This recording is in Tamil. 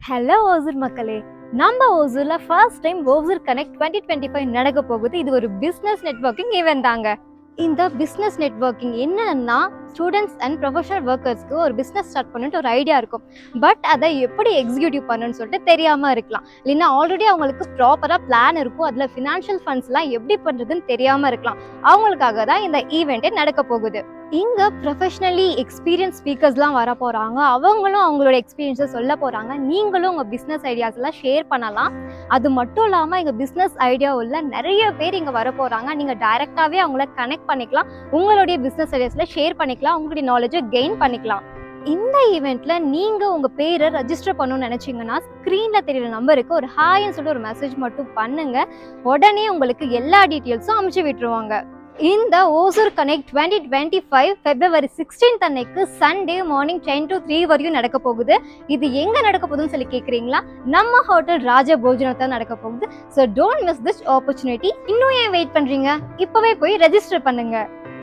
ஹலோ ஓசூர் மக்களே, நம்ம ஓசூர்ல ஃபர்ஸ்ட் டைம் ஓசூர் கனெக்ட் 2025 நடக்க போகுது. இது ஒரு பிசினஸ் நெட்வொர்க்கிங் ஈவென்ட் தாங்க. இந்த பிசினஸ் நெட்வொர்க்கிங் என்னன்னா ஸ்டூடெண்ட்ஸ் அண்ட் ப்ரொஃபஷனல் ஒர்க்கர்ஸ்க்கு ஒரு பிஸ்னஸ் ஸ்டார்ட் பண்ணிட்டு ஒரு ஐடியா இருக்கும். பட் அதை எப்படி எக்ஸிக்யூட்டிவ் பண்ணணும்னு சொல்லிட்டு தெரியாமல் இருக்கலாம். இல்லைன்னா ஆல்ரெடி அவங்களுக்கு ப்ராப்பராக பிளான் இருக்கும், அதில் ஃபினான்ஷியல் ஃபண்ட்ஸ்லாம் எப்படி பண்ணுறதுன்னு தெரியாமல் இருக்கலாம். அவங்களுக்காக தான் இந்த ஈவெண்ட்டே நடக்க போகுது. இங்கே ப்ரொஃபஷ்னலி எக்ஸ்பீரியன்ஸ் ஸ்பீக்கர்ஸ்லாம் வர போகிறாங்க. அவங்களும் அவங்களோட எக்ஸ்பீரியன்ஸை சொல்ல போகிறாங்க. நீங்களும் உங்கள் பிஸ்னஸ் ஐடியாஸ் எல்லாம் ஷேர் பண்ணலாம். அது மட்டும் இல்லாமல் எங்கள் பிஸ்னஸ் ஐடியா உள்ள நிறைய பேர் இங்கே வர போகிறாங்க. நீங்கள் டைரெக்டாகவே அவங்கள கனெக்ட் பண்ணிக்கலாம், உங்களுடைய பிஸ்னஸ் ஐடியாஸில் ஷேர் பண்ணிக்கலாம், உங்களுடைய நாலேஜை கெயின் பண்ணிக்கலாம். இந்த ஈவெண்ட்ல நீங்க உங்க பேரை ரெஜிஸ்டர் பண்ணணும்னு நினைச்சீங்கன்னா ஸ்கிரீன்ல தெரியுற நம்பருக்கு ஒரு ஹாய்ன்னு சொல்லிட்டு ஒரு மெசேஜ் மட்டும் பண்ணுங்க. உடனே உங்களுக்கு எல்லா டீட்டெயில்ஸும் அனுப்பிச்சு விட்டுருவாங்க. இந்த ஓசூர் கனெக்ட் 2025 February 16 அன்னைக்கு சண்டே மார்னிங் 10 to 3 வரையும் நடக்க போகுது. இது எங்க நடக்க போகுதுன்னு சொல்லி கேக்குறீங்களா? நம்ம ஹோட்டல் ராஜ போஜனத்தில் நடக்க போகுது. So don't miss this opportunity. இன்னும் ஏன் வெயிட் பண்றீங்க? இப்பவே போய் ரெஜிஸ்டர் பண்ணுங்க.